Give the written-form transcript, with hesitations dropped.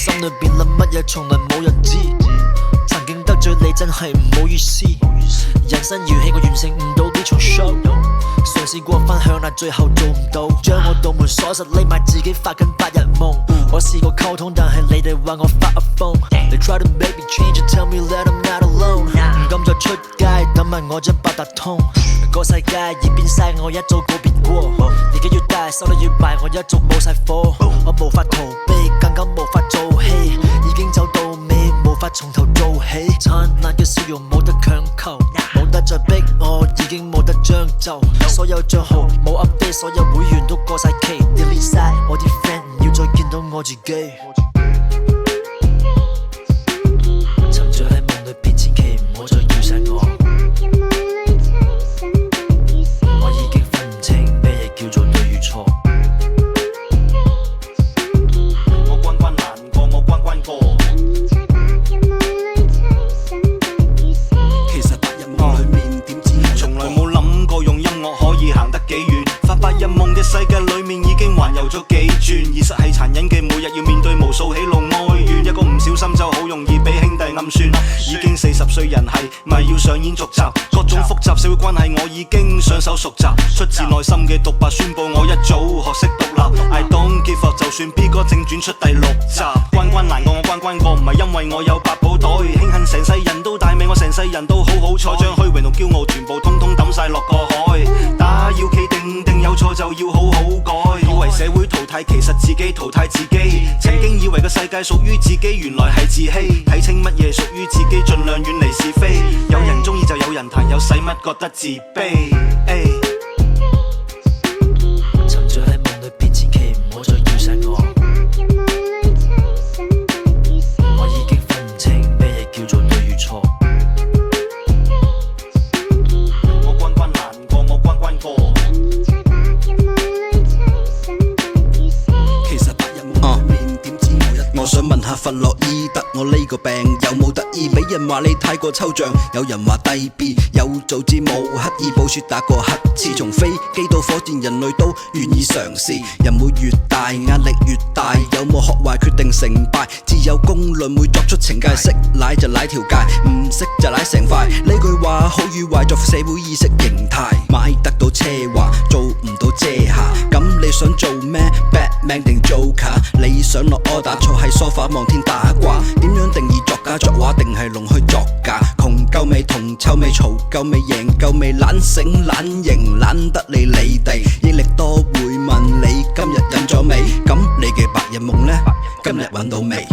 心裏邊諗乜嘢，從來冇人知。曾經得罪你真係唔好意思。人生如戲，我完成唔到呢場 show。嘗試過分享，但最後做唔到。將我道門鎖實，匿埋自己發緊白日夢。我試過溝通，但係你哋話我發噏瘋。They try to make me change and tell me that I'm not alone。唔敢再出街，等埋我張八達通。個世界已變晒，我一早告別過。年紀越大，收得越埋，我一早冇晒火。我無法逃避，更加無法做戲。已經走到尾，無法從頭做起。燦爛嘅笑容冇得強求，冇得再逼我，已經冇得將就。所有帳號冇 update， 所有會員都過晒期。delete 晒我啲 friend， 唔要再見到我自己。沉醉喺夢裏邊，千祈唔好再叫醒我。我已經分唔清咩嘢叫做對與錯。我關關難過，我關關過。其實白日夢裏面點知從來冇諗過用音樂可以行得幾遠。發白日夢嘅世界裏面已經環遊咗幾轉。現實係殘忍嘅，每日要面對無數喜怒哀怨。一個唔小心就好容易俾兄弟暗算。已經40歲人係咪要上演續集？各種複雜社會關係我已經上手熟習。出自內心嘅獨白宣佈我一早學識獨立。I don't give up， 就算 B 哥正轉出第6集。關關難過我關關過，唔係因為我有百寶袋。慶幸成世人都大命，我成世人都好好彩。將虛榮同驕傲全部通通抌晒落個海。打要企定定，有錯就要好好改。以為社會淘汰，其實自己淘汰自己。曾經以為個世界屬於自己，原來係自欺。睇清乜嘢屬於自己，盡量遠離是非。有人鍾意就有人彈，有使乜覺得自卑？沉醉喺夢裏邊，千祈唔好再叫醒我。我已經分唔清咩嘢叫做對與錯。我關關難過，我關關過。其實白日夢裏面點知我想問下弗洛伊德，我呢個病有冇得醫？俾人話你太過抽象，有人話低 B， 有做節目刻意補雪打個乞嗤。從飛機到火箭，人類都願意嘗試。人會越大，壓力越大，有冇學壞決定成敗。自有公論會作出懲戒，識奶就奶條界，唔識就奶成塊。呢句話好與壞，作社會意識形態。買得到奢華，做唔到遮瑕。咁你想做咩 ？Batman 定 Joker？ 你想落 order， 坐喺梳化望天打卦。點樣定義作家作畫定係弄虛作假？窮夠未？同臭未？嘈夠未？贏夠未？懶醒懶型懶得理你哋，益力多會問你今日飲咗未？咁你嘅白日夢呢？今日揾到未？